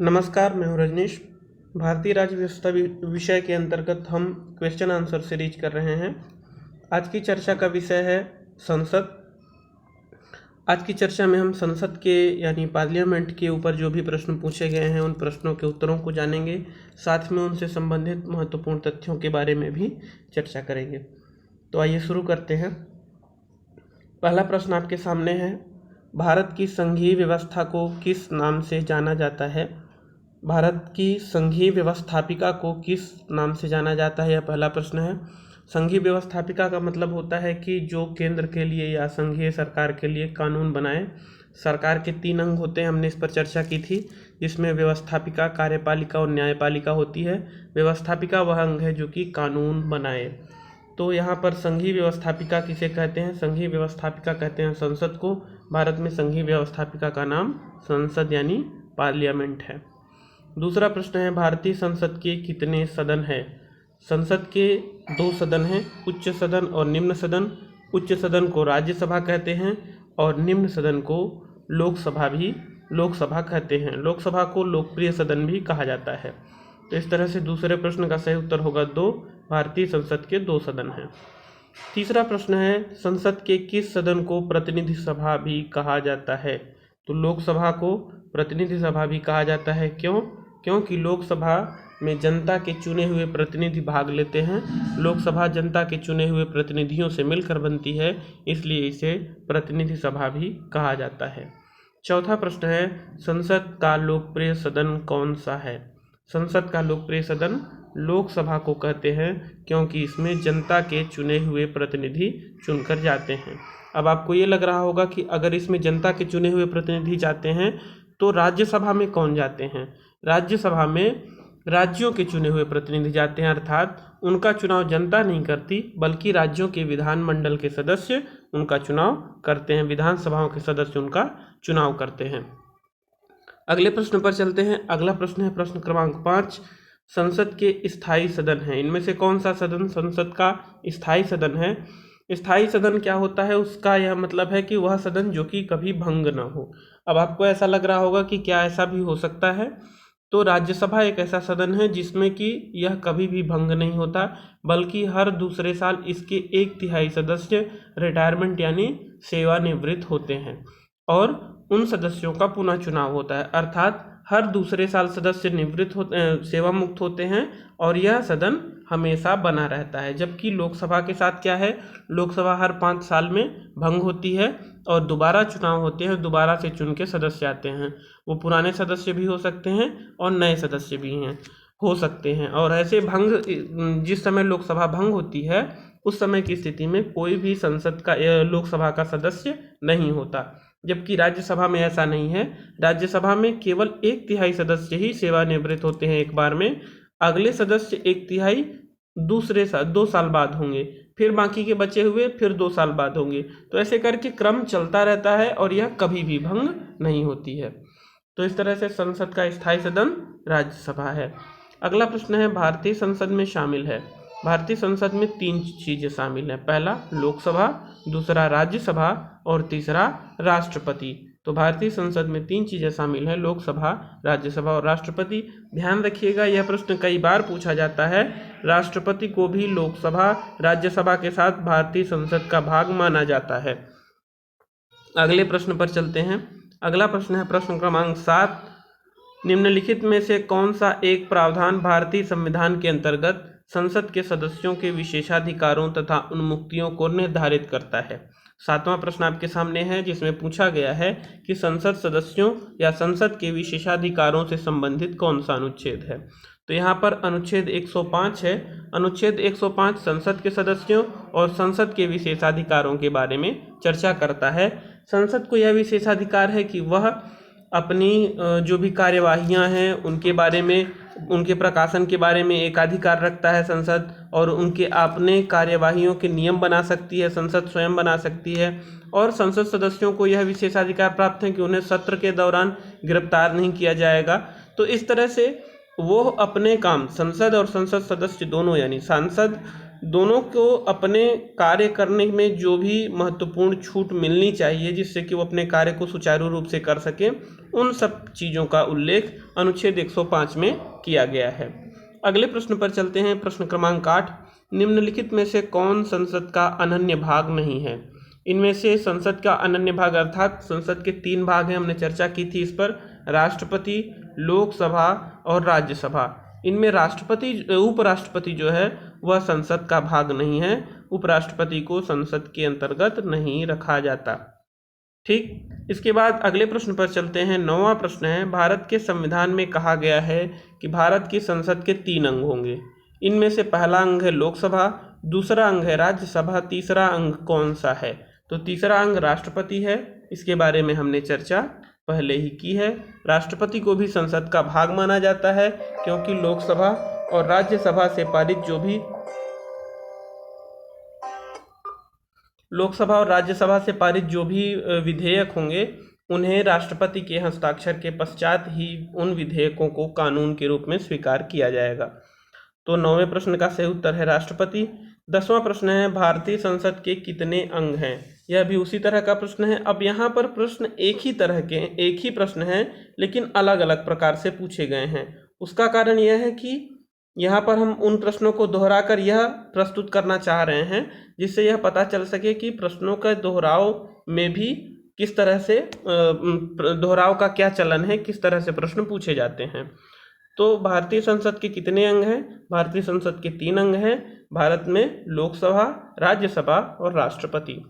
नमस्कार, मैं हूँ रजनीश। भारतीय राज्य व्यवस्था विषय के अंतर्गत हम क्वेश्चन आंसर सीरीज कर रहे हैं। आज की चर्चा का विषय है संसद। आज की चर्चा में हम संसद के यानी पार्लियामेंट के ऊपर जो भी प्रश्न पूछे गए हैं उन प्रश्नों के उत्तरों को जानेंगे, साथ में उनसे संबंधित महत्वपूर्ण तथ्यों के बारे में भी चर्चा करेंगे। तो आइए शुरू करते हैं। पहला प्रश्न आपके सामने है, भारत की संघीय व्यवस्था को किस नाम से जाना जाता है? भारत की संघीय व्यवस्थापिका को किस नाम से जाना जाता है, यह पहला प्रश्न है। संघीय व्यवस्थापिका का मतलब होता है कि जो केंद्र के लिए या संघीय सरकार के लिए कानून बनाए। सरकार के 3 अंग होते हैं, हमने इस पर चर्चा की थी, जिसमें व्यवस्थापिका, कार्यपालिका और न्यायपालिका होती है। व्यवस्थापिका वह अंग है जो कि कानून बनाए। तो यहाँ पर संघीय व्यवस्थापिका किसे कहते हैं? संघीय व्यवस्थापिका कहते हैं संसद को। भारत में संघीय व्यवस्थापिका का नाम संसद यानी पार्लियामेंट है। दूसरा प्रश्न है, भारतीय संसद के कितने सदन हैं? संसद के 2 सदन हैं, उच्च सदन और निम्न सदन। उच्च सदन को राज्यसभा कहते हैं और निम्न सदन को लोकसभा कहते हैं। लोकसभा को लोकप्रिय सदन भी कहा जाता है। तो इस तरह से दूसरे प्रश्न का सही उत्तर होगा 2। भारतीय संसद के 2 सदन हैं। तीसरा प्रश्न है, संसद के किस सदन को प्रतिनिधि सभा भी कहा जाता है? तो लोकसभा को प्रतिनिधि सभा भी कहा जाता है। क्यों? क्योंकि लोकसभा में जनता के चुने हुए प्रतिनिधि भाग लेते हैं। लोकसभा जनता के चुने हुए प्रतिनिधियों से मिलकर बनती है, इसलिए इसे प्रतिनिधि सभा भी कहा जाता है। चौथा प्रश्न है, संसद का लोकप्रिय सदन कौन सा है? संसद का लोकप्रिय सदन लोकसभा को कहते हैं, क्योंकि इसमें जनता के चुने हुए प्रतिनिधि चुनकर जाते हैं। अब आपको ये लग रहा होगा कि अगर इसमें जनता के चुने हुए प्रतिनिधि जाते हैं तो राज्यसभा में कौन जाते हैं? राज्यसभा में राज्यों के चुने हुए प्रतिनिधि जाते हैं, अर्थात उनका चुनाव जनता नहीं करती, बल्कि राज्यों के विधानमंडल के सदस्य उनका चुनाव करते हैं। विधानसभाओं के सदस्य उनका चुनाव करते हैं। अगले प्रश्न पर चलते हैं। अगला प्रश्न है प्रश्न क्रमांक 5, संसद के स्थायी सदन हैं। इनमें से कौन सा सदन संसद का स्थायी सदन है? स्थायी सदन क्या होता है? उसका यह मतलब है कि वह सदन जो कि कभी भंग ना हो। अब आपको ऐसा लग रहा होगा कि क्या ऐसा भी हो सकता है? तो राज्यसभा एक ऐसा सदन है जिसमें कि यह कभी भी भंग नहीं होता, बल्कि हर दूसरे साल इसके 1/3 सदस्य रिटायरमेंट यानी सेवानिवृत्त होते हैं और उन सदस्यों का पुनः चुनाव होता है। अर्थात हर दूसरे साल सदस्य सेवा मुक्त होते हैं और यह सदन हमेशा बना रहता है। जबकि लोकसभा के साथ क्या है, लोकसभा हर 5 साल में भंग होती है और दोबारा चुनाव होते हैं, दोबारा से चुन के सदस्य आते हैं। वो पुराने सदस्य भी हो सकते हैं और नए सदस्य भी हो सकते हैं। और ऐसे भंग, जिस समय लोकसभा भंग होती है उस समय की स्थिति में कोई भी लोकसभा का सदस्य नहीं होता। जबकि राज्यसभा में ऐसा नहीं है। राज्यसभा में केवल 1/3 सदस्य ही सेवानिवृत्त होते हैं एक बार में। अगले सदस्य 1/3 दूसरे साल 2 साल बाद होंगे, फिर बाकी के बचे हुए फिर 2 साल बाद होंगे। तो ऐसे करके क्रम चलता रहता है और यह कभी भी भंग नहीं होती है। तो इस तरह से संसद का स्थायी सदन राज्यसभा है। अगला प्रश्न है, भारतीय संसद में शामिल है। भारतीय संसद में 3 चीज़ें शामिल हैं। पहला लोकसभा, दूसरा राज्यसभा और तीसरा राष्ट्रपति। तो भारतीय संसद में 3 चीज़ें शामिल हैं, लोकसभा, राज्यसभा और राष्ट्रपति। ध्यान रखिएगा, यह प्रश्न कई बार पूछा जाता है। राष्ट्रपति को भी लोकसभा, राज्यसभा के साथ भारतीय संसद का भाग माना जाता है। अगले प्रश्न पर चलते हैं। अगला प्रश्न है प्रश्न क्रमांक 7, निम्नलिखित में से कौन सा एक प्रावधान भारतीय संविधान के अंतर्गत संसद के सदस्यों के विशेषाधिकारों तथा उन्मुक्तियों को निर्धारित करता है? 7वां प्रश्न आपके सामने है, जिसमें पूछा गया है कि संसद सदस्यों या संसद के विशेषाधिकारों से संबंधित कौन सा अनुच्छेद है? तो यहाँ पर अनुच्छेद 105 है। अनुच्छेद 105 संसद के सदस्यों और संसद के विशेषाधिकारों के बारे में चर्चा करता है। संसद को यह विशेषाधिकार है कि वह अपनी जो भी कार्यवाहियाँ हैं उनके बारे में, उनके प्रकाशन के बारे में एकाधिकार रखता है संसद, और उनके अपने कार्यवाहियों के नियम बना सकती है, संसद स्वयं बना सकती है। और संसद सदस्यों को यह विशेषाधिकार प्राप्त है कि उन्हें सत्र के दौरान गिरफ्तार नहीं किया जाएगा। तो इस तरह से वो अपने काम, संसद और संसद सदस्य दोनों यानी सांसद दोनों को अपने कार्य करने में जो भी महत्वपूर्ण छूट मिलनी चाहिए जिससे कि वो अपने कार्य को सुचारू रूप से कर सकें, उन सब चीज़ों का उल्लेख अनुच्छेद 105 में किया गया है। अगले प्रश्न पर चलते हैं। प्रश्न क्रमांक 8, निम्नलिखित में से कौन संसद का अनन्य भाग नहीं है? इनमें से संसद का अनन्य भाग अर्थात संसद के 3 भाग हैं, हमने चर्चा की थी इस पर, राष्ट्रपति, लोकसभा और राज्यसभा। इनमें राष्ट्रपति उपराष्ट्रपति जो है वह संसद का भाग नहीं है, उपराष्ट्रपति को संसद के अंतर्गत नहीं रखा जाता। ठीक, इसके बाद अगले प्रश्न पर चलते हैं। 9वां प्रश्न है, भारत के संविधान में कहा गया है कि भारत की संसद के 3 अंग होंगे। इनमें से पहला अंग है लोकसभा, दूसरा अंग है राज्यसभा, तीसरा अंग कौन सा है? तो तीसरा अंग राष्ट्रपति है। इसके बारे में हमने चर्चा पहले ही की है। राष्ट्रपति को भी संसद का भाग माना जाता है क्योंकि लोकसभा और राज्यसभा से पारित जो भी विधेयक होंगे उन्हें राष्ट्रपति के हस्ताक्षर के पश्चात ही उन विधेयकों को कानून के रूप में स्वीकार किया जाएगा। तो 9वें प्रश्न का सही उत्तर है राष्ट्रपति। 10वां प्रश्न है, भारतीय संसद के कितने अंग हैं? यह भी उसी तरह का प्रश्न है। अब यहाँ पर प्रश्न एक ही प्रश्न है लेकिन अलग अलग प्रकार से पूछे गए हैं। उसका कारण यह है कि यहाँ पर हम उन प्रश्नों को दोहराकर यह प्रस्तुत करना चाह रहे हैं जिससे यह पता चल सके कि प्रश्नों का दोहराव में भी किस तरह से दोहराव का क्या चलन है, किस तरह से प्रश्न पूछे जाते हैं। तो भारतीय संसद के कितने अंग हैं? भारतीय संसद के 3 अंग हैं। भारत में लोकसभा, राज्यसभा और राष्ट्रपति।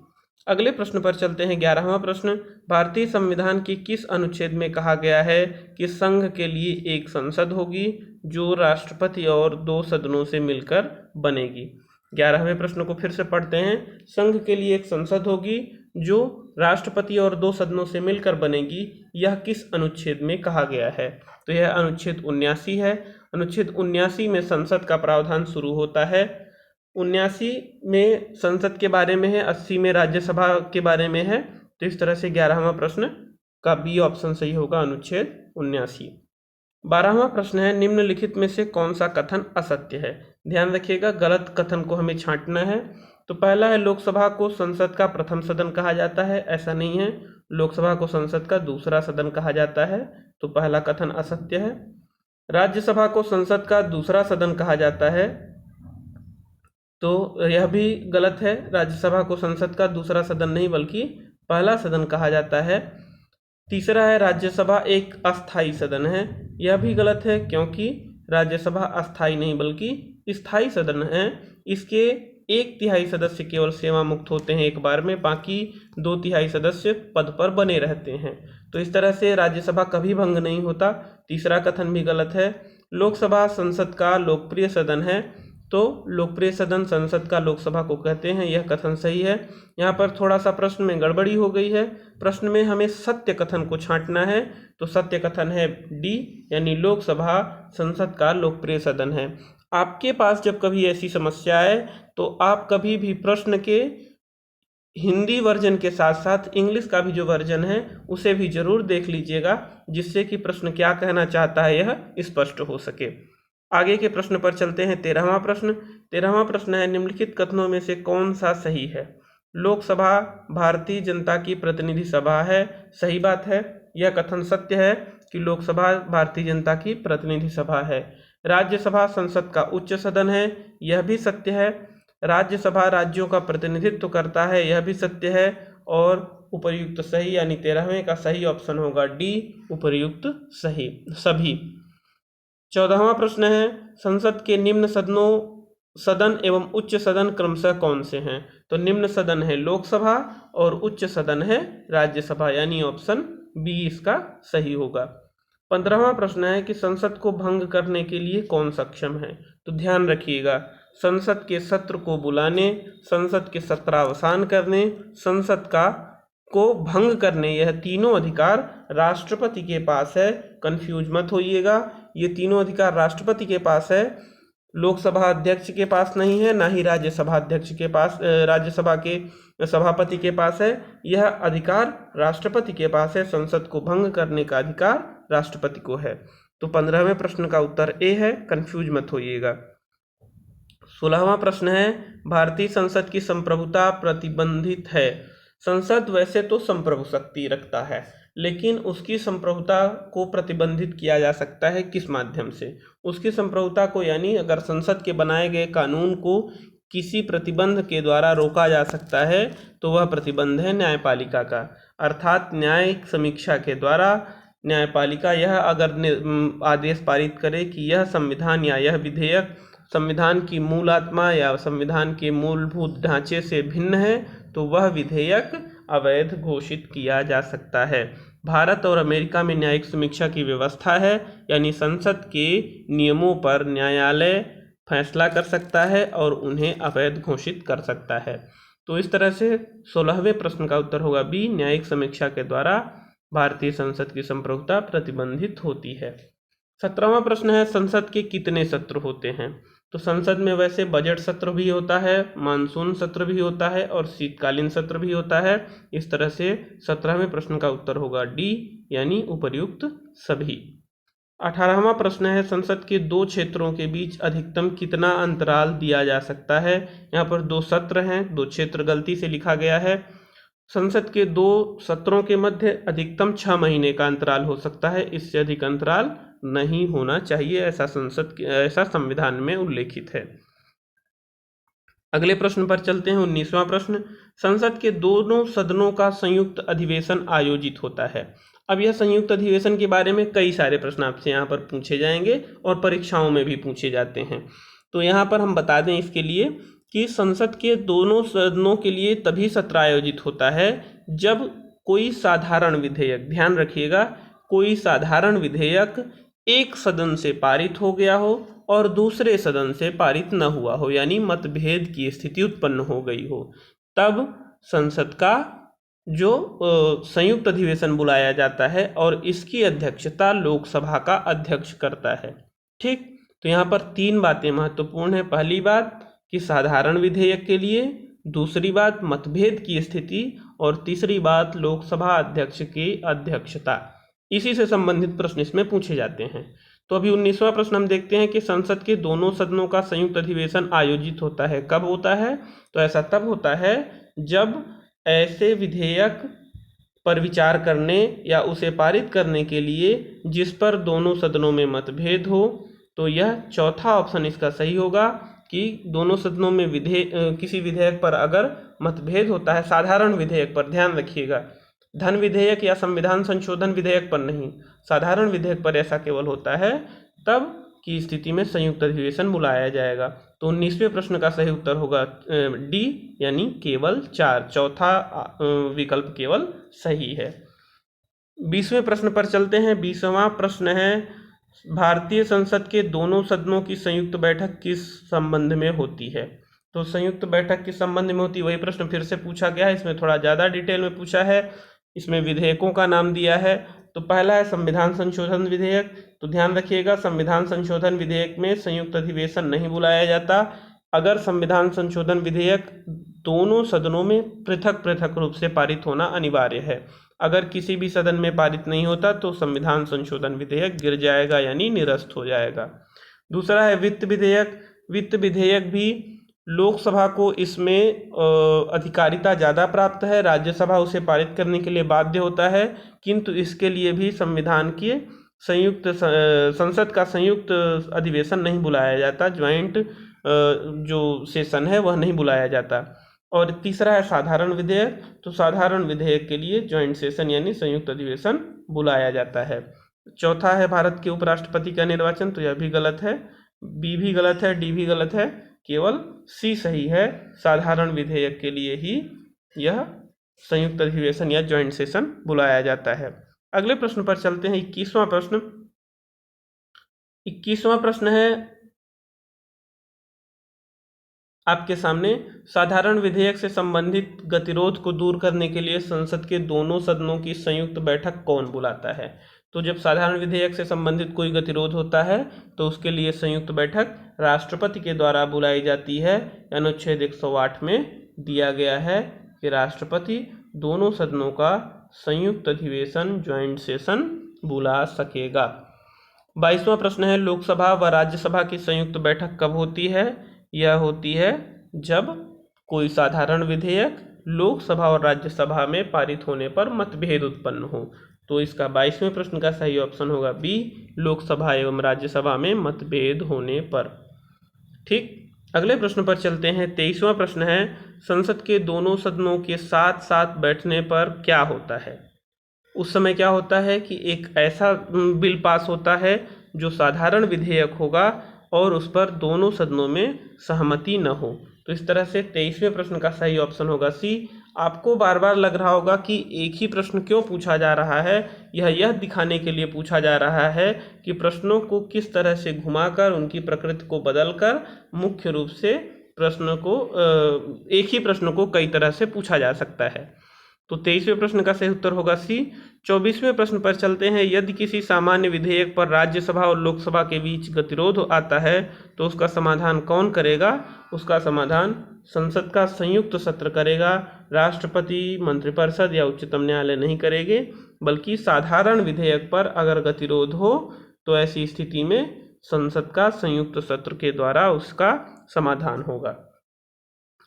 अगले प्रश्न पर चलते हैं। 11वां प्रश्न, भारतीय संविधान के किस अनुच्छेद में कहा गया है कि संघ के लिए एक संसद होगी जो राष्ट्रपति और 2 सदनों से मिलकर बनेगी? 11वें प्रश्न को फिर से पढ़ते हैं। संघ के लिए एक संसद होगी जो राष्ट्रपति और 2 सदनों से मिलकर बनेगी, यह किस अनुच्छेद में कहा गया है? तो यह अनुच्छेद 79 है। अनुच्छेद 79 में संसद का प्रावधान शुरू होता है। 79 में संसद के बारे में है, 80 में राज्यसभा के बारे में है। तो इस तरह से 11वां प्रश्न का बी ऑप्शन सही होगा, अनुच्छेद 79। 12वां प्रश्न है, निम्नलिखित में से कौन सा कथन असत्य है? ध्यान रखिएगा, गलत कथन को हमें छांटना है। तो पहला है, लोकसभा को संसद का प्रथम सदन कहा जाता है। ऐसा नहीं है, लोकसभा को संसद का दूसरा सदन कहा जाता है। तो पहला कथन असत्य है। राज्यसभा को संसद का दूसरा सदन कहा जाता है, तो यह भी गलत है। राज्यसभा को संसद का दूसरा सदन नहीं बल्कि पहला सदन कहा जाता है। तीसरा है, राज्यसभा एक अस्थायी सदन है। यह भी गलत है क्योंकि राज्यसभा अस्थायी नहीं बल्कि स्थायी सदन है। इसके 1/3 सदस्य केवल सेवा मुक्त होते हैं एक बार में, बाकी 2/3 सदस्य पद पर बने रहते हैं। तो इस तरह से राज्यसभा कभी भंग नहीं होता। तीसरा कथन भी गलत है। लोकसभा संसद का लोकप्रिय सदन है, तो लोकप्रिय सदन संसद का लोकसभा को कहते हैं, यह कथन सही है। यहाँ पर थोड़ा सा प्रश्न में गड़बड़ी हो गई है। प्रश्न में हमें सत्य कथन को छांटना है, तो सत्य कथन है डी, यानी लोकसभा संसद का लोकप्रिय सदन है। आपके पास जब कभी ऐसी समस्या आए तो आप कभी भी प्रश्न के हिंदी वर्जन के साथ साथ इंग्लिश का भी जो वर्जन है उसे भी जरूर देख लीजिएगा, जिससे कि प्रश्न क्या कहना चाहता है यह स्पष्ट हो सके। आगे के प्रश्न पर चलते हैं। 13वां प्रश्न। 13वां प्रश्न है, निम्नलिखित कथनों में से कौन सा सही है? लोकसभा भारतीय जनता की प्रतिनिधि सभा है, सही बात है। यह कथन सत्य है कि लोकसभा भारतीय जनता की प्रतिनिधि सभा है। राज्यसभा संसद का उच्च सदन है, यह भी सत्य है। राज्यसभा राज्यों का प्रतिनिधित्व करता है, यह भी सत्य है। और उपर्युक्त सही यानी 13वें का सही ऑप्शन होगा डी, उपर्युक्त सही सभी। 14वां प्रश्न है, संसद के निम्न सदन एवं उच्च सदन क्रमशः कौन से हैं? तो निम्न सदन है लोकसभा और उच्च सदन है राज्यसभा, यानी ऑप्शन बी इसका सही होगा। 15वां प्रश्न है कि संसद को भंग करने के लिए कौन सक्षम है? तो ध्यान रखिएगा, संसद के सत्र को बुलाने, संसद के सत्रावसान करने, संसद को भंग करने, यह तीनों अधिकार राष्ट्रपति के पास है। कंफ्यूज मत होइएगा, ये तीनों अधिकार राष्ट्रपति के पास है, लोकसभा अध्यक्ष के पास नहीं है, ना ही राज्यसभा अध्यक्ष के पास, राज्यसभा के सभापति के पास है। यह अधिकार राष्ट्रपति के पास है, संसद को भंग करने का अधिकार राष्ट्रपति को है। तो 15वें प्रश्न का उत्तर ए है, कंफ्यूज मत होइएगा। 16वां प्रश्न है, भारतीय संसद की संप्रभुता प्रतिबंधित है। संसद वैसे तो संप्रभु शक्ति रखता है, लेकिन उसकी संप्रभुता को प्रतिबंधित किया जा सकता है किस माध्यम से? उसकी संप्रभुता को, यानी अगर संसद के बनाए गए कानून को किसी प्रतिबंध के द्वारा रोका जा सकता है तो वह प्रतिबंध है न्यायपालिका का, अर्थात न्यायिक समीक्षा के द्वारा न्यायपालिका यह अगर आदेश पारित करे कि यह संविधान या यह विधेयक संविधान की मूल आत्मा या संविधान के मूलभूत ढांचे से भिन्न है तो वह विधेयक अवैध घोषित किया जा सकता है। भारत और अमेरिका में न्यायिक समीक्षा की व्यवस्था है, यानी संसद के नियमों पर न्यायालय फैसला कर सकता है और उन्हें अवैध घोषित कर सकता है। तो इस तरह से 16वें प्रश्न का उत्तर होगा बी, न्यायिक समीक्षा के द्वारा भारतीय संसद की संप्रभुता प्रतिबंधित होती है। 17वां प्रश्न है, संसद के कितने सत्र होते हैं? तो संसद में वैसे बजट सत्र भी होता है, मानसून सत्र भी होता है और शीतकालीन सत्र भी होता है। इस तरह से 17वें प्रश्न का उत्तर होगा डी, यानी उपर्युक्त सभी। 18वां प्रश्न है, संसद के दो क्षेत्रों के बीच अधिकतम कितना अंतराल दिया जा सकता है? यहाँ पर दो सत्र हैं, दो क्षेत्र गलती से लिखा गया है। संसद के दो सत्रों के मध्य अधिकतम 6 महीने का अंतराल हो सकता है, इससे अधिक अंतराल नहीं होना चाहिए, ऐसा संविधान में उल्लेखित है। अगले प्रश्न पर चलते हैं। 19वां प्रश्न, संसद के दोनों सदनों का संयुक्त अधिवेशन आयोजित होता है। अब यह संयुक्त अधिवेशन के बारे में कई सारे प्रश्न आपसे यहाँ पर पूछे जाएंगे और परीक्षाओं में भी पूछे जाते हैं। तो यहाँ पर हम बता दें इसके लिए कि संसद के दोनों सदनों के लिए तभी सत्र आयोजित होता है जब कोई साधारण विधेयक, ध्यान रखिएगा, कोई साधारण विधेयक एक सदन से पारित हो गया हो और दूसरे सदन से पारित न हुआ हो, यानी मतभेद की स्थिति उत्पन्न हो गई हो, तब संसद का जो संयुक्त अधिवेशन बुलाया जाता है और इसकी अध्यक्षता लोकसभा का अध्यक्ष करता है। ठीक, तो यहाँ पर 3 बातें महत्वपूर्ण है। पहली बात कि साधारण विधेयक के लिए, दूसरी बात मतभेद की स्थिति और तीसरी बात लोकसभा अध्यक्ष की अध्यक्षता। इसी से संबंधित प्रश्न इसमें पूछे जाते हैं। तो अभी 19वां प्रश्न हम देखते हैं कि संसद के दोनों सदनों का संयुक्त अधिवेशन आयोजित होता है, कब होता है? तो ऐसा तब होता है जब ऐसे विधेयक पर विचार करने या उसे पारित करने के लिए जिस पर दोनों सदनों में मतभेद हो। तो यह चौथा ऑप्शन इसका सही होगा कि दोनों सदनों में किसी विधेयक पर अगर मतभेद होता है, साधारण विधेयक पर, ध्यान रखिएगा, धन विधेयक या संविधान संशोधन विधेयक पर नहीं, साधारण विधेयक पर ऐसा केवल होता है, तब की स्थिति में संयुक्त अधिवेशन बुलाया जाएगा। तो 19वें प्रश्न का सही उत्तर होगा डी, यानी केवल 4, चौथा विकल्प केवल सही है। 20वें प्रश्न पर चलते हैं। 20वां प्रश्न है, भारतीय संसद के दोनों सदनों की संयुक्त बैठक किस संबंध में होती है? तो संयुक्त बैठक किस संबंध में होती है, वही प्रश्न फिर से पूछा गया है, इसमें थोड़ा ज़्यादा डिटेल में पूछा है। इसमें विधेयकों का नाम दिया है। तो पहला है संविधान संशोधन विधेयक। तो ध्यान रखिएगा, संविधान संशोधन विधेयक में संयुक्त अधिवेशन नहीं बुलाया जाता। अगर संविधान संशोधन विधेयक दोनों सदनों में पृथक पृथक रूप से पारित होना अनिवार्य है। अगर किसी भी सदन में पारित नहीं होता तो संविधान संशोधन विधेयक गिर जाएगा, यानी निरस्त हो जाएगा। दूसरा है वित्त विधेयक। वित्त विधेयक भी लोकसभा को इसमें अधिकारिता ज़्यादा प्राप्त है, राज्यसभा उसे पारित करने के लिए बाध्य होता है, किंतु इसके लिए भी संविधान के संसद का संयुक्त अधिवेशन नहीं बुलाया जाता, ज्वाइंट जो सेशन है वह नहीं बुलाया जाता। और तीसरा है साधारण विधेयक। तो साधारण विधेयक के लिए ज्वाइंट सेशन यानी संयुक्त अधिवेशन बुलाया जाता है। चौथा है भारत के उपराष्ट्रपति का निर्वाचन। तो यह भी गलत है, बी भी गलत है, डी भी गलत है, केवल सी सही है। साधारण विधेयक के लिए ही यह संयुक्त अधिवेशन या ज्वाइंट सेशन बुलाया जाता है। अगले प्रश्न पर चलते हैं। 21वां प्रश्न। 21वां प्रश्न है आपके सामने, साधारण विधेयक से संबंधित गतिरोध को दूर करने के लिए संसद के दोनों सदनों की संयुक्त बैठक कौन बुलाता है? तो जब साधारण विधेयक से संबंधित कोई गतिरोध होता है तो उसके लिए संयुक्त बैठक राष्ट्रपति के द्वारा बुलाई जाती है। अनुच्छेद 108 में दिया गया है कि राष्ट्रपति दोनों सदनों का संयुक्त अधिवेशन, ज्वाइंट सेशन बुला सकेगा। 22वां प्रश्न है, लोकसभा व राज्यसभा की संयुक्त बैठक कब होती है? यह होती है जब कोई साधारण विधेयक लोकसभा और राज्यसभा में पारित होने पर मतभेद उत्पन्न हो। तो इसका 22वें प्रश्न का सही ऑप्शन होगा बी, लोकसभा एवं राज्यसभा में मतभेद होने पर। ठीक, अगले प्रश्न पर चलते हैं। 23वां प्रश्न है, संसद के दोनों सदनों के साथ साथ बैठने पर क्या होता है? उस समय क्या होता है कि एक ऐसा बिल पास होता है जो साधारण विधेयक होगा और उस पर दोनों सदनों में सहमति न हो। तो इस तरह से 23वें प्रश्न का सही ऑप्शन होगा सी। आपको बार बार लग रहा होगा कि एक ही प्रश्न क्यों पूछा जा रहा है, यह दिखाने के लिए पूछा जा रहा है कि प्रश्नों को किस तरह से घुमाकर उनकी प्रकृति को बदलकर मुख्य रूप से प्रश्न को एक ही प्रश्न को कई तरह से पूछा जा सकता है। तो 23वें प्रश्न का सही उत्तर होगा सी। 24वें प्रश्न पर चलते हैं। यदि किसी सामान्य विधेयक पर राज्यसभा और लोकसभा के बीच गतिरोध आता है तो उसका समाधान कौन करेगा? उसका समाधान संसद का संयुक्त सत्र करेगा। राष्ट्रपति, मंत्रिपरिषद या उच्चतम न्यायालय नहीं करेंगे, बल्कि साधारण विधेयक पर अगर गतिरोध हो तो ऐसी स्थिति में संसद का संयुक्त सत्र के द्वारा उसका समाधान होगा।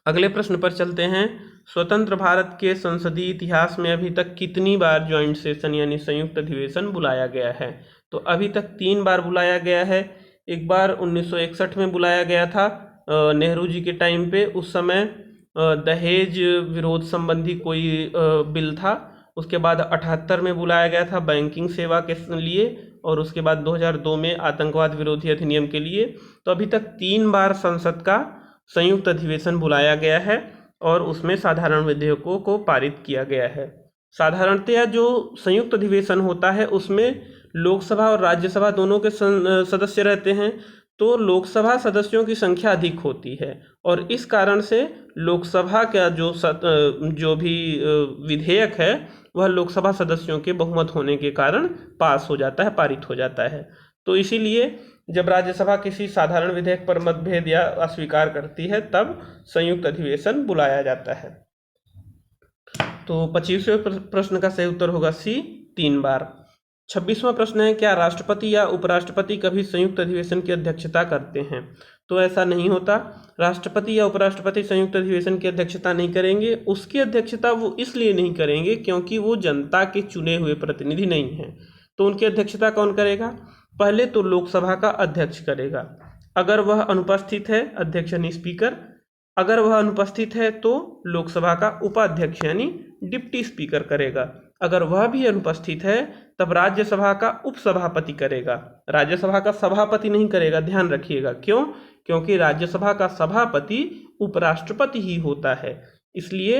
अगले प्रश्न पर चलते हैं। स्वतंत्र भारत के संसदीय इतिहास में अभी तक कितनी बार ज्वाइंट सेशन यानी संयुक्त अधिवेशन बुलाया गया है? तो अभी तक 3 बार बुलाया गया है। एक बार 1961 में बुलाया गया था नेहरू जी के टाइम पे। उस समय दहेज विरोध संबंधी कोई बिल था। उसके बाद 78 में बुलाया गया था बैंकिंग सेवा के लिए, और उसके बाद 2002 में आतंकवाद विरोधी अधिनियम के लिए। तो अभी तक 3 बार संसद का संयुक्त अधिवेशन बुलाया गया है और उसमें साधारण विधेयकों को पारित किया गया है। साधारणतया जो संयुक्त अधिवेशन होता है उसमें लोकसभा और राज्यसभा दोनों के सदस्य रहते हैं, तो लोकसभा सदस्यों की संख्या अधिक होती है और इस कारण से लोकसभा का जो भी विधेयक है वह लोकसभा सदस्यों के बहुमत होने के कारण पास हो जाता है, पारित हो जाता है। तो इसीलिए जब राज्यसभा किसी साधारण विधेयक पर मतभेद या अस्वीकार करती है तब संयुक्त अधिवेशन बुलाया जाता है। तो 25वें प्रश्न का सही उत्तर होगा सी, 3 बार। 26वां प्रश्न है, क्या राष्ट्रपति या उपराष्ट्रपति कभी संयुक्त अधिवेशन की अध्यक्षता करते हैं? तो ऐसा नहीं होता। राष्ट्रपति या उपराष्ट्रपति संयुक्त अधिवेशन की अध्यक्षता नहीं करेंगे। उसकी अध्यक्षता वो इसलिए नहीं करेंगे क्योंकि वो जनता के चुने हुए प्रतिनिधि नहीं हैं। तो उनकी अध्यक्षता कौन करेगा? पहले तो लोकसभा का अध्यक्ष करेगा। अगर वह अनुपस्थित है, अध्यक्ष यानी स्पीकर, अगर वह अनुपस्थित है तो लोकसभा का उपाध्यक्ष यानी डिप्टी स्पीकर करेगा। अगर वह भी अनुपस्थित है तब राज्यसभा का उपसभापति करेगा। राज्यसभा का सभापति नहीं करेगा, ध्यान रखिएगा। क्यों? क्योंकि राज्यसभा का सभापति उपराष्ट्रपति ही होता है। इसलिए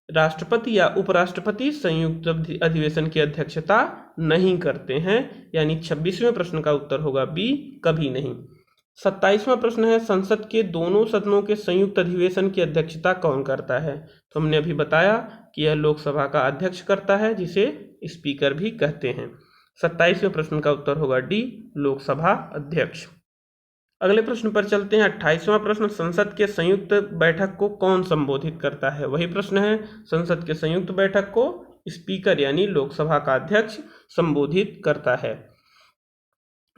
राष्ट्रपति या उपराष्ट्रपति संयुक्त अधिवेशन की अध्यक्षता नहीं करते हैं, यानी 26वें प्रश्न का उत्तर होगा बी, कभी नहीं। 27वां प्रश्न है, संसद के दोनों सदनों के संयुक्त अधिवेशन की अध्यक्षता कौन करता है? तो हमने अभी बताया कि यह लोकसभा का अध्यक्ष करता है, जिसे स्पीकर भी कहते हैं। 27वें प्रश्न का उत्तर होगा डी, लोकसभा अध्यक्ष। अगले प्रश्न पर चलते हैं। 28वां प्रश्न, संसद के संयुक्त बैठक को कौन संबोधित करता है? वही प्रश्न है, संसद के संयुक्त बैठक को स्पीकर यानी लोकसभा का अध्यक्ष संबोधित करता है।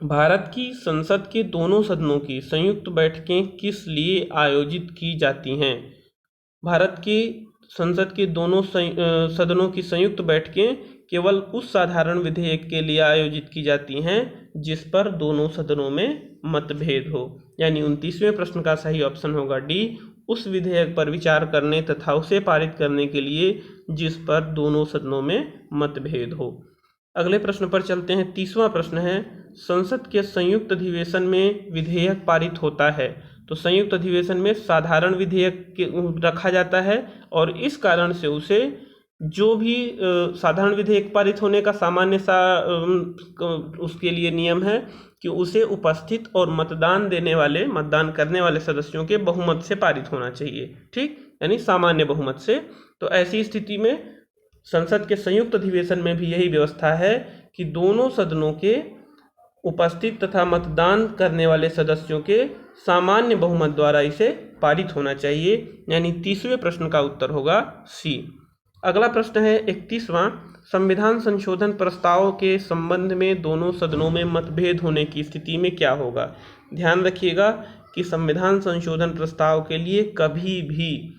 भारत की संसद के दोनों सदनों की संयुक्त बैठकें किस लिए आयोजित की जाती हैं? भारत की संसद के दोनों सदनों की संयुक्त बैठकें केवल उस साधारण विधेयक के लिए आयोजित की जाती हैं जिस पर दोनों सदनों में मतभेद हो। यानी 29वें प्रश्न का सही ऑप्शन होगा डी, उस विधेयक पर विचार करने तथा उसे पारित करने के लिए जिस पर दोनों सदनों में मतभेद हो। अगले प्रश्न पर चलते हैं। 30वां प्रश्न है, संसद के संयुक्त अधिवेशन में विधेयक पारित होता है तो संयुक्त अधिवेशन में साधारण विधेयक रखा जाता है और इस कारण से उसे जो भी साधारण विधेयक पारित होने का सामान्य सा उसके लिए नियम है कि उसे उपस्थित और मतदान करने वाले सदस्यों के बहुमत से पारित होना चाहिए। ठीक, यानी सामान्य बहुमत से। तो ऐसी स्थिति में संसद के संयुक्त अधिवेशन में भी यही व्यवस्था है कि दोनों सदनों के उपस्थित तथा मतदान करने वाले सदस्यों के सामान्य बहुमत द्वारा इसे पारित होना चाहिए। यानी 30वें प्रश्न का उत्तर होगा सी। अगला प्रश्न है 31वां, संविधान संशोधन प्रस्ताव के संबंध में दोनों सदनों में मतभेद होने की स्थिति में क्या होगा? ध्यान रखिएगा कि संविधान संशोधन प्रस्ताव के लिए कभी भी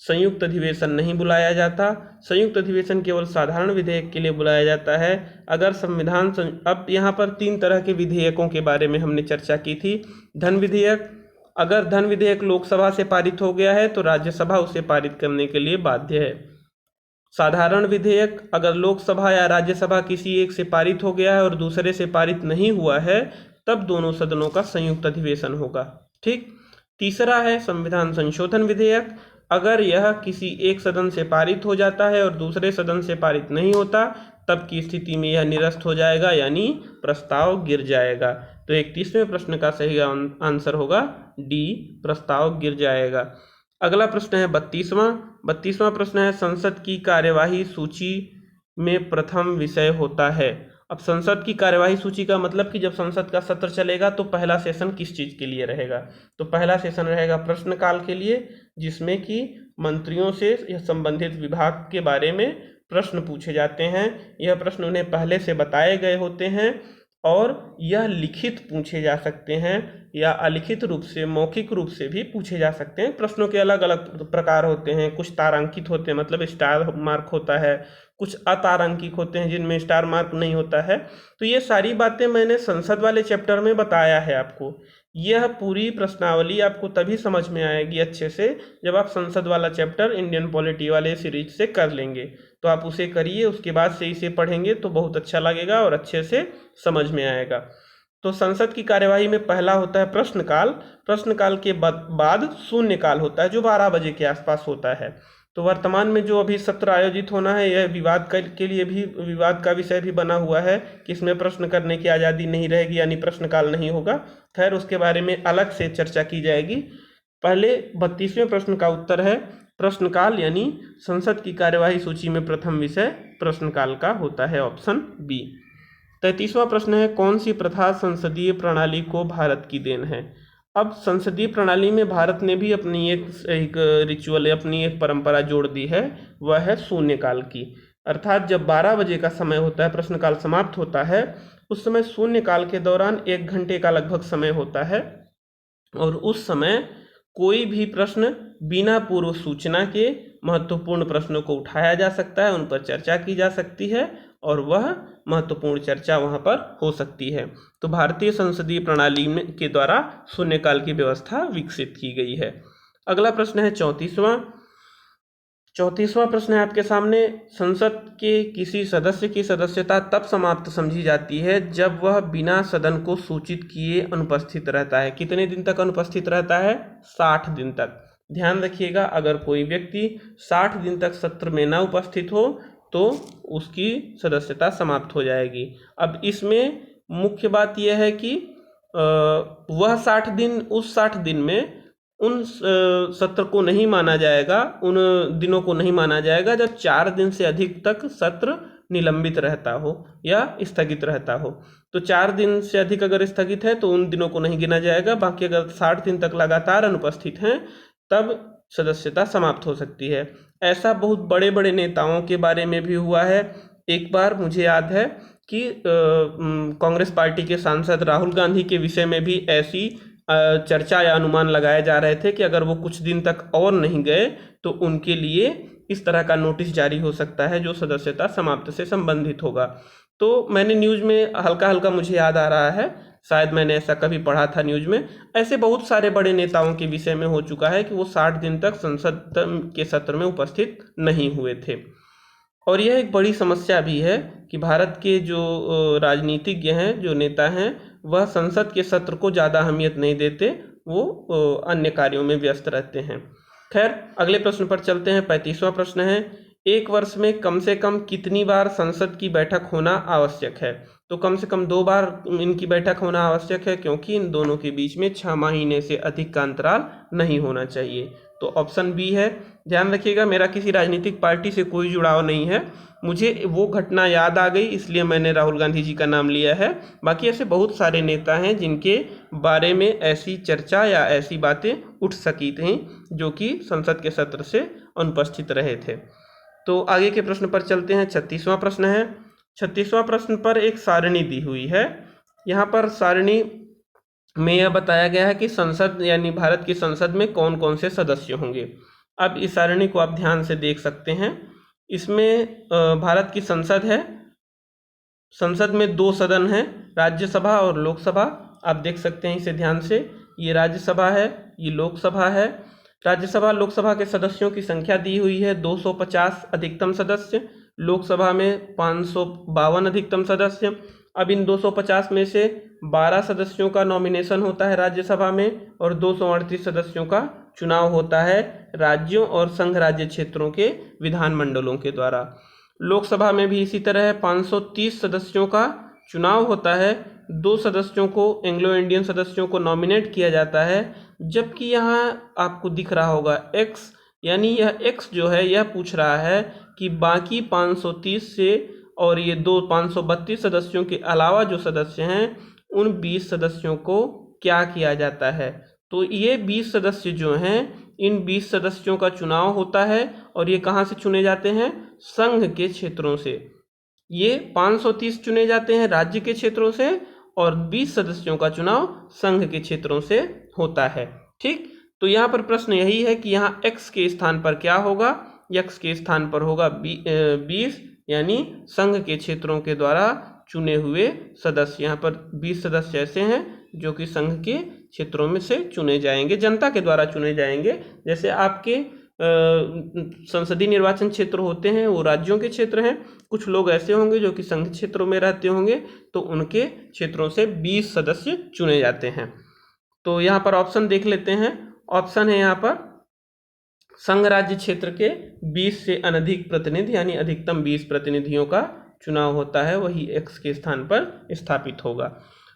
संयुक्त अधिवेशन नहीं बुलाया जाता। संयुक्त अधिवेशन केवल साधारण विधेयक के लिए बुलाया जाता है। अगर अब यहाँ पर 3 तरह के विधेयकों के बारे में हमने चर्चा की थी। धन विधेयक, अगर धन विधेयक लोकसभा से पारित हो गया है तो राज्यसभा उसे पारित करने के लिए बाध्य है। साधारण विधेयक, अगर लोकसभा या राज्यसभा किसी एक से पारित हो गया है और दूसरे से पारित नहीं हुआ है, तब दोनों सदनों का संयुक्त अधिवेशन होगा। ठीक। तीसरा है संविधान संशोधन विधेयक। अगर यह किसी एक सदन से पारित हो जाता है और दूसरे सदन से पारित नहीं होता, तब की स्थिति में यह निरस्त हो जाएगा, यानी प्रस्ताव गिर जाएगा। तो 31वें प्रश्न का सही आंसर होगा डी, प्रस्ताव गिर जाएगा। अगला प्रश्न है 32वां प्रश्न है संसद की कार्यवाही सूची में प्रथम विषय होता है। अब संसद की कार्यवाही सूची का मतलब कि जब संसद का सत्र चलेगा तो पहला सेशन किस चीज़ के लिए रहेगा, तो पहला सेशन रहेगा प्रश्नकाल के लिए, जिसमें कि मंत्रियों से या संबंधित विभाग के बारे में प्रश्न पूछे जाते हैं। यह प्रश्न उन्हें पहले से बताए गए होते हैं और यह लिखित पूछे जा सकते हैं या अलिखित रूप से, मौखिक रूप से भी पूछे जा सकते हैं। प्रश्नों के अलग अलग प्रकार होते हैं। कुछ तारांकित होते हैं, मतलब स्टार मार्क होता है, कुछ अतारांकित होते हैं जिनमें स्टार मार्क नहीं होता है। तो ये सारी बातें मैंने संसद वाले चैप्टर में बताया है आपको। यह पूरी प्रश्नावली आपको तभी समझ में आएगी अच्छे से जब आप संसद वाला चैप्टर इंडियन पॉलिटी वाले सीरीज से कर लेंगे। तो आप उसे करिए, उसके बाद से इसे पढ़ेंगे तो बहुत अच्छा लगेगा और अच्छे से समझ में आएगा। तो संसद की कार्यवाही में पहला होता है प्रश्नकाल। प्रश्नकाल के बाद शून्यकाल होता है जो 12 बजे के आसपास होता है। तो वर्तमान में जो अभी सत्र आयोजित होना है, यह विवाद के लिए भी विवाद का विषय भी बना हुआ है कि इसमें प्रश्न करने की आज़ादी नहीं रहेगी, यानी प्रश्नकाल नहीं होगा। खैर, उसके बारे में अलग से चर्चा की जाएगी। पहले 32वें प्रश्न का उत्तर है प्रश्नकाल, यानी संसद की कार्यवाही सूची में प्रथम विषय प्रश्नकाल का होता है, ऑप्शन बी। 33वां प्रश्न है कौन सी प्रथा संसदीय प्रणाली को भारत की देन है। अब संसदीय प्रणाली में भारत ने भी अपनी एक रिचुअल, अपनी एक परंपरा जोड़ दी है, वह है शून्यकाल की। अर्थात जब 12 बजे का समय होता है, प्रश्नकाल समाप्त होता है, उस समय शून्यकाल के दौरान 1 घंटे का लगभग समय होता है और उस समय कोई भी प्रश्न बिना पूर्व सूचना के महत्वपूर्ण प्रश्नों को उठाया जा सकता है, उन पर चर्चा की जा सकती है और वह महत्वपूर्ण चर्चा वहां पर हो सकती है। तो भारतीय संसदीय प्रणाली के द्वारा शून्यकाल की व्यवस्था विकसित की गई है। अगला प्रश्न है 34वां प्रश्न है आपके सामने। संसद के किसी सदस्य की सदस्यता तब समाप्त समझी जाती है जब वह बिना सदन को सूचित किए अनुपस्थित रहता है। कितने दिन तक अनुपस्थित रहता है? 60 दिन तक। ध्यान रखिएगा, अगर कोई व्यक्ति 60 दिन तक सत्र में न उपस्थित हो तो उसकी सदस्यता समाप्त हो जाएगी। अब इसमें मुख्य बात यह है कि वह 60 दिन, उस 60 दिन में उन सत्र को नहीं माना जाएगा, उन दिनों को नहीं माना जाएगा जब 4 दिन से अधिक तक सत्र निलंबित रहता हो या स्थगित रहता हो। तो 4 दिन से अधिक अगर स्थगित है तो उन दिनों को नहीं गिना जाएगा। बाकी अगर 60 दिन तक लगातार अनुपस्थित हैं तब सदस्यता समाप्त हो सकती है। ऐसा बहुत बड़े बड़े नेताओं के बारे में भी हुआ है। एक बार मुझे याद है कि कांग्रेस पार्टी के सांसद राहुल गांधी के विषय में भी ऐसी चर्चा या अनुमान लगाए जा रहे थे कि अगर वो कुछ दिन तक और नहीं गए तो उनके लिए इस तरह का नोटिस जारी हो सकता है जो सदस्यता समाप्त से संबंधित होगा। तो मैंने न्यूज़ में हल्का हल्का मुझे याद आ रहा है, शायद मैंने ऐसा कभी पढ़ा था न्यूज़ में। ऐसे बहुत सारे बड़े नेताओं के विषय में हो चुका है कि वो 60 दिन तक संसद के सत्र में उपस्थित नहीं हुए थे। और यह एक बड़ी समस्या भी है कि भारत के जो राजनीतिज्ञ हैं, जो नेता हैं, वह संसद के सत्र को ज़्यादा अहमियत नहीं देते, वो अन्य कार्यों में व्यस्त रहते हैं। खैर, अगले प्रश्न पर चलते हैं। 35वां प्रश्न है एक वर्ष में कम से कम कितनी बार संसद की बैठक होना आवश्यक है। तो कम से कम 2 बार इनकी बैठक होना आवश्यक है, क्योंकि इन दोनों के बीच में 6 महीने से अधिक का अंतराल नहीं होना चाहिए। तो ऑप्शन बी है। ध्यान रखिएगा, मेरा किसी राजनीतिक पार्टी से कोई जुड़ाव नहीं है, मुझे वो घटना याद आ गई इसलिए मैंने राहुल गांधी जी का नाम लिया है। बाकी ऐसे बहुत सारे नेता हैं जिनके बारे में ऐसी चर्चा या ऐसी बातें उठ सकी थी जो कि संसद के सत्र से अनुपस्थित रहे थे। तो आगे के प्रश्न पर चलते हैं। 36वां प्रश्न है। 36वां प्रश्न पर एक सारणी दी हुई है। यहाँ पर सारणी में यह बताया गया है कि संसद यानी भारत की संसद में कौन कौन से सदस्य होंगे। अब इस सारणी को आप ध्यान से देख सकते हैं। इसमें भारत की संसद है, संसद में दो सदन हैं, राज्यसभा और लोकसभा। आप देख सकते हैं इसे ध्यान से, ये राज्यसभा है, ये लोकसभा है। राज्यसभा लोकसभा के सदस्यों की संख्या दी हुई है 250 अधिकतम सदस्य, लोकसभा में 552 अधिकतम सदस्य। अब इन 250 में से 12 सदस्यों का नॉमिनेशन होता है राज्यसभा में और 238 सदस्यों का चुनाव होता है राज्यों और संघ राज्य क्षेत्रों के विधानमंडलों के द्वारा। लोकसभा में भी इसी तरह 530 सदस्यों का चुनाव होता है, 2 सदस्यों को एंग्लो इंडियन सदस्यों को नॉमिनेट किया जाता है। जबकि यहाँ आपको दिख रहा होगा एक्स, यानी यह एक्स जो है यह पूछ रहा है कि बाकी 530 से और ये 532 सदस्यों के अलावा जो सदस्य हैं उन 20 सदस्यों को क्या किया जाता है। तो ये 20 सदस्य जो हैं, इन 20 सदस्यों का चुनाव होता है और ये कहाँ से चुने जाते हैं, संघ के क्षेत्रों से। ये 530 चुने जाते हैं राज्य के क्षेत्रों से और 20 सदस्यों का चुनाव संघ के क्षेत्रों से होता है। ठीक, तो यहाँ पर प्रश्न यही है कि यहाँ x के स्थान पर क्या होगा, x के स्थान पर होगा 20, यानी संघ के क्षेत्रों के द्वारा चुने हुए सदस्य। यहाँ पर 20 सदस्य ऐसे हैं जो कि संघ के क्षेत्रों में से चुने जाएंगे, जनता के द्वारा चुने जाएंगे। जैसे आपके संसदीय निर्वाचन क्षेत्र होते हैं वो राज्यों के क्षेत्र हैं, कुछ लोग ऐसे होंगे जो कि संघ क्षेत्रों में रहते होंगे, तो उनके क्षेत्रों से 20 सदस्य चुने जाते हैं। तो यहाँ पर ऑप्शन देख लेते हैं। ऑप्शन है यहाँ पर संघ राज्य क्षेत्र के 20 से अनधिक प्रतिनिधि यानी अधिकतम 20 प्रतिनिधियों का चुनाव होता है, वही x के स्थान पर स्थापित होगा।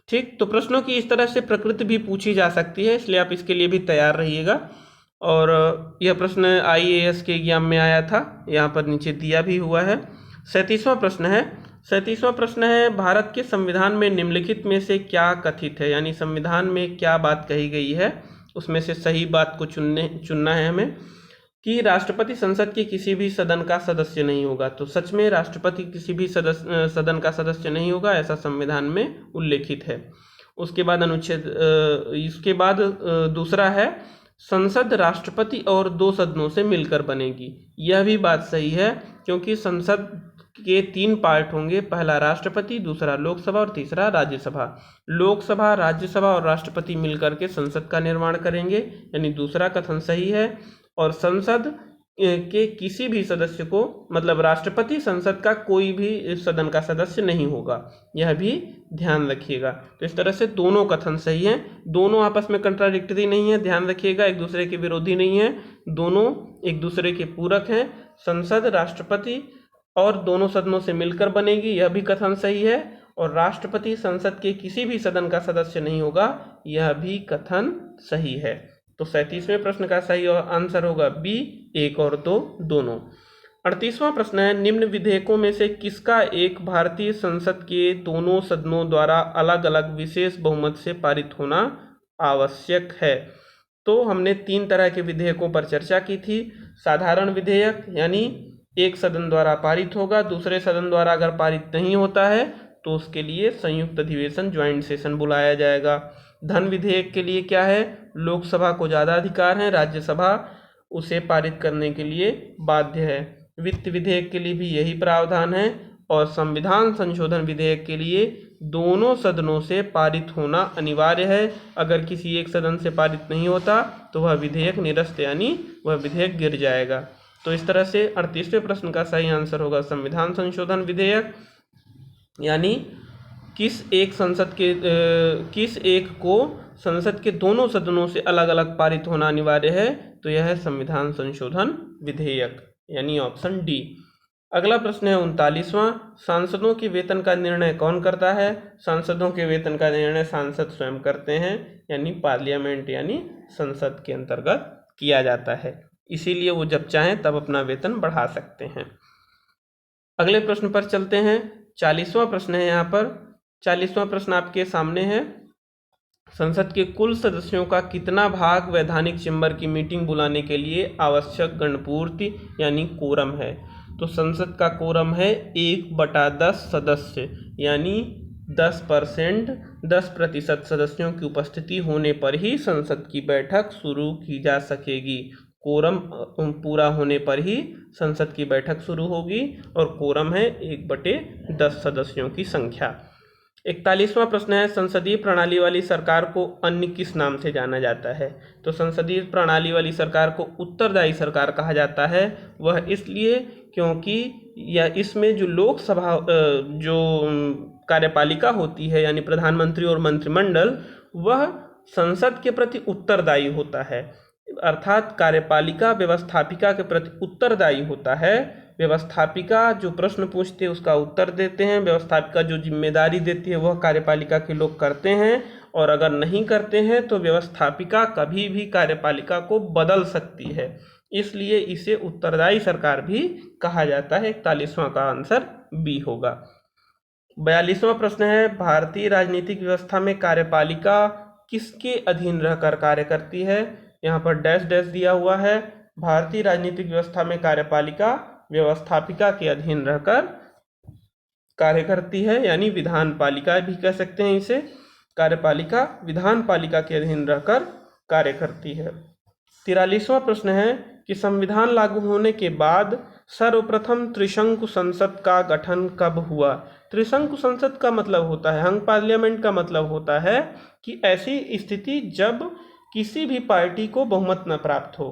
ठीक, तो प्रश्नों की इस तरह से प्रकृति भी पूछी जा सकती है, इसलिए आप इसके लिए भी तैयार रहिएगा। और यह प्रश्न IAS के एग्जाम में आया था, यहाँ पर नीचे दिया भी हुआ है। 37वां प्रश्न है, 37वां प्रश्न है भारत के संविधान में निम्नलिखित में से क्या कथित है, यानी संविधान में क्या बात कही गई है उसमें से सही बात को चुनना है हमें। कि राष्ट्रपति संसद के किसी भी सदन का सदस्य नहीं होगा। तो सच में राष्ट्रपति किसी भी सदन का सदस्य नहीं होगा, ऐसा संविधान में उल्लेखित है। उसके बाद अनुच्छेद इसके बाद दूसरा है संसद राष्ट्रपति और 2 सदनों से मिलकर बनेगी। यह भी बात सही है, क्योंकि संसद के 3 पार्ट होंगे, पहला राष्ट्रपति, दूसरा लोकसभा और तीसरा राज्यसभा। लोकसभा, राज्यसभा और राष्ट्रपति मिलकर के संसद का निर्माण करेंगे, यानी दूसरा कथन सही है। और संसद के किसी भी सदस्य को, मतलब राष्ट्रपति संसद का कोई भी सदन का सदस्य नहीं होगा, यह भी ध्यान रखिएगा। तो इस तरह से दोनों कथन सही हैं, दोनों आपस में कंट्राडिक्टरी नहीं है, ध्यान रखिएगा, एक दूसरे के विरोधी नहीं है, दोनों एक दूसरे के पूरक हैं। संसद राष्ट्रपति और दोनों सदनों से मिलकर बनेगी, यह भी कथन सही है। और राष्ट्रपति संसद के किसी भी सदन का सदस्य नहीं होगा, यह भी कथन सही है। तो 37वें प्रश्न का सही आंसर होगा बी, 1 और 2 दोनों। 38वां प्रश्न है निम्न विधेयकों में से किसका एक भारतीय संसद के दोनों सदनों द्वारा अलग अलग विशेष बहुमत से पारित होना आवश्यक है। तो हमने 3 तरह के विधेयकों पर चर्चा की थी। साधारण विधेयक यानी एक सदन द्वारा पारित होगा, दूसरे सदन द्वारा अगर पारित नहीं होता है तो उसके लिए संयुक्त अधिवेशन, ज्वाइंट सेशन बुलाया जाएगा। धन विधेयक के लिए क्या है, लोकसभा को ज़्यादा अधिकार है, राज्यसभा उसे पारित करने के लिए बाध्य है। वित्त विधेयक के लिए भी यही प्रावधान है। और संविधान संशोधन विधेयक के लिए दोनों सदनों से पारित होना अनिवार्य है। अगर किसी एक सदन से पारित नहीं होता तो वह विधेयक निरस्त यानी वह विधेयक गिर जाएगा। तो इस तरह से 38वें प्रश्न का सही आंसर होगा संविधान संशोधन विधेयक, यानी किस एक को संसद के दोनों सदनों से अलग अलग पारित होना अनिवार्य है, तो यह है संविधान संशोधन विधेयक, यानी ऑप्शन डी। अगला प्रश्न है 39वां, सांसदों के वेतन का निर्णय कौन करता है। सांसदों के वेतन का निर्णय सांसद स्वयं करते हैं, यानी पार्लियामेंट यानी संसद के अंतर्गत किया जाता है, इसीलिए वो जब चाहें तब अपना वेतन बढ़ा सकते हैं। अगले प्रश्न पर चलते हैं। 40वां प्रश्न है यहाँ पर। 40वां प्रश्न आपके सामने है, संसद के कुल सदस्यों का कितना भाग वैधानिक चेंबर की मीटिंग बुलाने के लिए आवश्यक गणपूर्ति यानी कोरम है। तो संसद का कोरम है 1/10 सदस्य, यानी 10% सदस्यों की उपस्थिति होने पर ही संसद की बैठक शुरू की जा सकेगी। कोरम पूरा होने पर ही संसद की बैठक शुरू होगी और कोरम है 1/10 सदस्यों की संख्या। 41वां प्रश्न है, संसदीय प्रणाली वाली सरकार को अन्य किस नाम से जाना जाता है? तो संसदीय प्रणाली वाली सरकार को उत्तरदायी सरकार कहा जाता है। वह इसलिए क्योंकि यह इसमें जो लोकसभा जो कार्यपालिका होती है यानी प्रधानमंत्री और मंत्रिमंडल, वह संसद के प्रति उत्तरदायी होता है। अर्थात कार्यपालिका व्यवस्थापिका के प्रति उत्तरदायी होता है। व्यवस्थापिका जो प्रश्न पूछते हैं उसका उत्तर देते हैं, व्यवस्थापिका जो जिम्मेदारी देती है वह कार्यपालिका के लोग करते हैं, और अगर नहीं करते हैं तो व्यवस्थापिका कभी भी कार्यपालिका को बदल सकती है, इसलिए इसे उत्तरदायी सरकार भी कहा जाता है। 41वां का आंसर बी होगा। 42वां प्रश्न है, भारतीय राजनीतिक व्यवस्था में कार्यपालिका किसके अधीन रहकर कार्य करती है? यहाँ पर डैश डैश दिया हुआ है। भारतीय राजनीतिक व्यवस्था में कार्यपालिका व्यवस्थापिका के अधीन रहकर कार्य करती है, यानी विधान पालिका भी कह सकते हैं इसे। कार्यपालिका विधान पालिका के अधीन रहकर कार्य करती है। 43वां प्रश्न है कि संविधान लागू होने के बाद सर्वप्रथम त्रिशंकु संसद का गठन कब हुआ? त्रिशंकु संसद का मतलब होता है, हंग पार्लियामेंट का मतलब होता है कि ऐसी स्थिति जब किसी भी पार्टी को बहुमत न प्राप्त हो,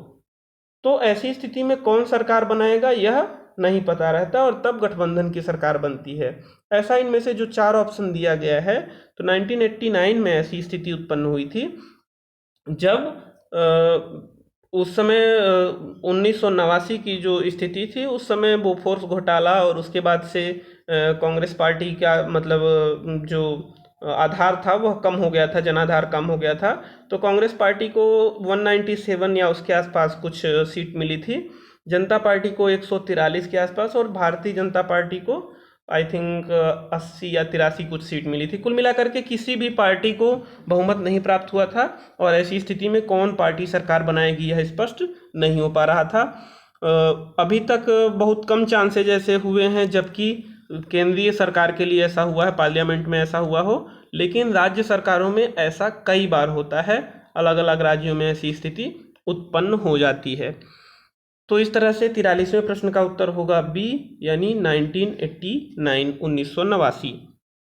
तो ऐसी स्थिति में कौन सरकार बनाएगा यह नहीं पता रहता और तब गठबंधन की सरकार बनती है। ऐसा इनमें से जो 4 ऑप्शन दिया गया है, तो 1989 में ऐसी स्थिति उत्पन्न हुई थी जब उस समय 1989 की जो स्थिति थी, उस समय बोफोर्स घोटाला और उसके बाद से कांग्रेस पार्टी का मतलब जो आधार था वह कम हो गया था, जनाधार कम हो गया था, तो कांग्रेस पार्टी को 197 या उसके आसपास कुछ सीट मिली थी, जनता पार्टी को 143 के आसपास और भारतीय जनता पार्टी को आई थिंक 80 या 83 कुछ सीट मिली थी। कुल मिलाकर के किसी भी पार्टी को बहुमत नहीं प्राप्त हुआ था और ऐसी स्थिति में कौन पार्टी सरकार बनाएगी यह स्पष्ट नहीं हो पा रहा था। अभी तक बहुत कम चांसेज ऐसे हुए हैं जबकि केंद्रीय सरकार के लिए ऐसा हुआ है, पार्लियामेंट में ऐसा हुआ हो, लेकिन राज्य सरकारों में ऐसा कई बार होता है, अलग अलग राज्यों में ऐसी स्थिति उत्पन्न हो जाती है। तो इस तरह से 43वें प्रश्न का उत्तर होगा बी, यानी 1989 1989।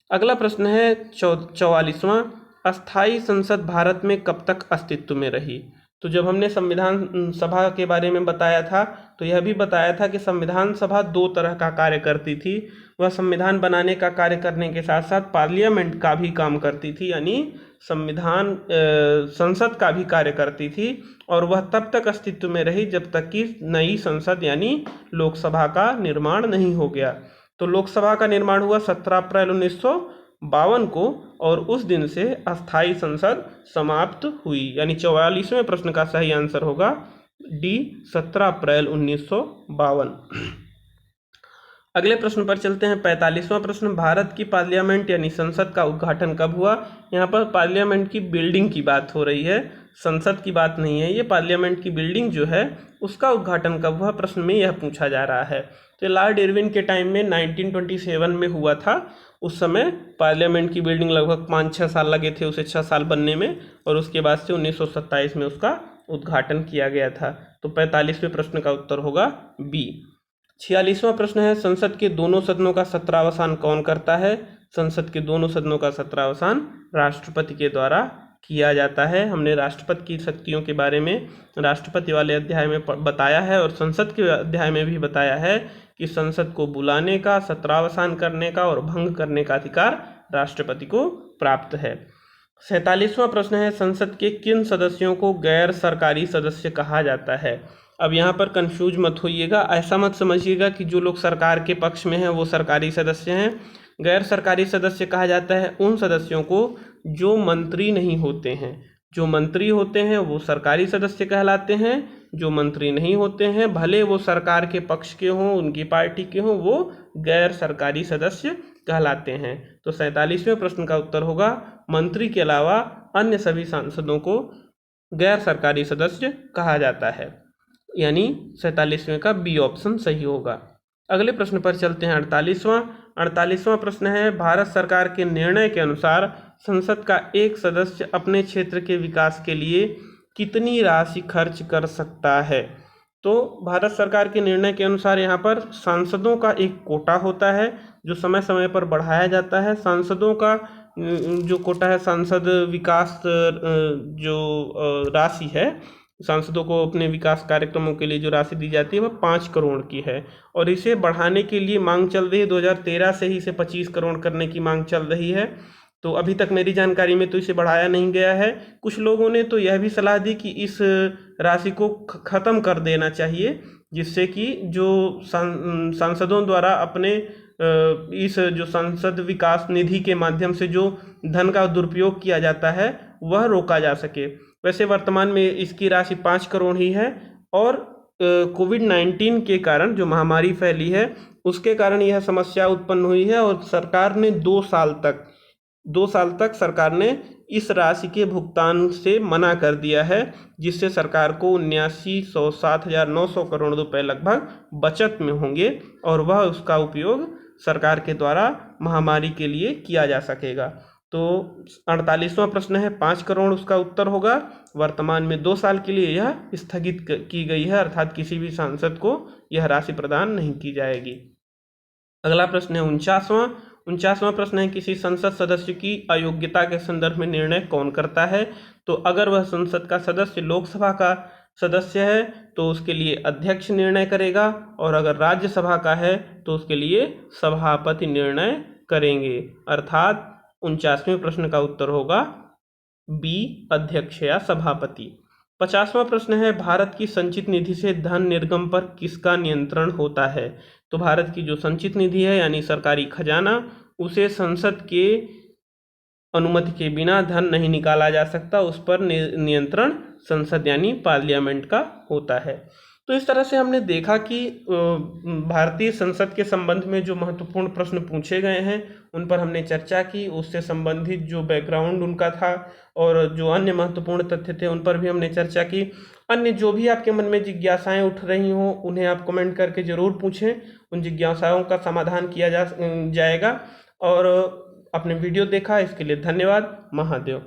अगला प्रश्न है 44वां, अस्थाई संसद भारत में कब तक अस्तित्व में रही? तो जब हमने संविधान सभा के बारे में बताया था तो यह भी बताया था कि संविधान सभा 2 तरह का कार्य करती थी। वह संविधान बनाने का कार्य करने के साथ साथ पार्लियामेंट का भी काम करती थी, यानी संसद का भी कार्य करती थी, और वह तब तक अस्तित्व में रही जब तक कि नई संसद यानी लोकसभा का निर्माण नहीं हो गया। तो लोकसभा का निर्माण हुआ 17 अप्रैल 1952 को और उस दिन से अस्थाई संसद समाप्त हुई, यानी 44वें प्रश्न का सही आंसर होगा डी, 17 अप्रैल 1952। अगले प्रश्न पर चलते हैं। 45वां प्रश्न, भारत की पार्लियामेंट यानी संसद का उद्घाटन कब हुआ? यहाँ पर पार्लियामेंट की बिल्डिंग की बात हो रही है, संसद की बात नहीं है। ये पार्लियामेंट की बिल्डिंग जो है उसका उद्घाटन कब हुआ, प्रश्न में यह पूछा जा रहा है। तो लॉर्ड इरविन के टाइम में 1927 में हुआ था। उस समय पार्लियामेंट की बिल्डिंग लगभग 5-6 साल लगे थे उसे 6 साल बनने में, और उसके बाद से 1927 में उसका उद्घाटन किया गया था। तो 45वें प्रश्न का उत्तर होगा बी। 46वां प्रश्न है, संसद के दोनों सदनों का सत्रावसान कौन करता है? संसद के दोनों सदनों का सत्रावसान राष्ट्रपति के द्वारा किया जाता है। हमने राष्ट्रपति की शक्तियों के बारे में राष्ट्रपति वाले अध्याय में बताया है और संसद के अध्याय में भी बताया है कि संसद को बुलाने का, सत्रावसान करने का और भंग करने का अधिकार राष्ट्रपति को प्राप्त है। 47वां प्रश्न है, संसद के किन सदस्यों को गैर सरकारी सदस्य कहा जाता है? अब यहाँ पर कंफ्यूज मत होइएगा, ऐसा मत समझिएगा कि जो लोग सरकार के पक्ष में हैं वो सरकारी सदस्य हैं। गैर सरकारी सदस्य कहा जाता है उन सदस्यों को जो मंत्री नहीं होते हैं। जो मंत्री होते हैं वो सरकारी सदस्य कहलाते हैं, जो मंत्री नहीं होते हैं भले वो सरकार के पक्ष के हों, उनकी पार्टी के हों, वो गैर सरकारी सदस्य कहलाते हैं। तो 47वें प्रश्न का उत्तर होगा मंत्री के अलावा अन्य सभी सांसदों को गैर सरकारी सदस्य कहा जाता है, यानी 47वें का बी ऑप्शन सही होगा। अगले प्रश्न पर चलते हैं। 48वां, 48वां प्रश्न है, भारत सरकार के निर्णय के अनुसार संसद का एक सदस्य अपने क्षेत्र के विकास के लिए कितनी राशि खर्च कर सकता है। तो भारत सरकार के निर्णय के अनुसार यहाँ पर सांसदों का एक कोटा होता है जो समय समय पर बढ़ाया जाता है। सांसदों का जो कोटा है, सांसद विकास जो राशि है, सांसदों को अपने विकास कार्यक्रमों के लिए जो राशि दी जाती है वह 5 करोड़ की है और इसे बढ़ाने के लिए मांग चल रही है। 2013 से ही इसे 25 करोड़ करने की मांग चल रही है। तो अभी तक मेरी जानकारी में तो इसे बढ़ाया नहीं गया है। कुछ लोगों ने तो यह भी सलाह दी कि इस राशि को ख़त्म कर देना चाहिए, जिससे कि जो सांसदों द्वारा अपने इस जो संसद विकास निधि के माध्यम से जो धन का दुरुपयोग किया जाता है वह रोका जा सके। वैसे वर्तमान में इसकी राशि 5 करोड़ ही है और कोविड-19 के कारण जो महामारी फैली है उसके कारण यह समस्या उत्पन्न हुई है और सरकार ने 2 साल तक सरकार ने इस राशि के भुगतान से मना कर दिया है, जिससे सरकार को 79,07,900 करोड़ रुपए लगभग बचत में होंगे और वह उसका उपयोग सरकार के द्वारा महामारी के लिए किया जा सकेगा। तो 48वां प्रश्न है 5 करोड़ उसका उत्तर होगा। वर्तमान में 2 साल के लिए यह स्थगित की गई है, अर्थात किसी भी सांसद को यह राशि प्रदान नहीं की जाएगी। अगला प्रश्न है 49वां प्रश्न है, किसी संसद सदस्य की अयोग्यता के संदर्भ में निर्णय कौन करता है। तो अगर वह संसद का सदस्य लोकसभा का सदस्य है तो उसके लिए अध्यक्ष निर्णय करेगा और अगर राज्यसभा का है तो उसके लिए सभापति निर्णय करेंगे, अर्थात 49वें प्रश्न का उत्तर होगा बी, अध्यक्ष या सभापति। 50वां प्रश्न है, भारत की संचित निधि से धन निर्गम पर किसका नियंत्रण होता है। तो भारत की जो संचित निधि है यानी सरकारी खजाना, उसे संसद के अनुमति के बिना धन नहीं निकाला जा सकता, उस पर नियंत्रण संसद यानी पार्लियामेंट का होता है। तो इस तरह से हमने देखा कि भारतीय संसद के संबंध में जो महत्वपूर्ण प्रश्न पूछे गए हैं उन पर हमने चर्चा की, उससे संबंधित जो बैकग्राउंड उनका था और जो अन्य महत्वपूर्ण तथ्य थे उन पर भी हमने चर्चा की। अन्य जो भी आपके मन में जिज्ञासाएं उठ रही हों उन्हें आप कमेंट करके ज़रूर पूछें, उन जिज्ञासाओं का समाधान किया जाएगा। और अपने वीडियो देखा इसके लिए धन्यवाद। महादेव।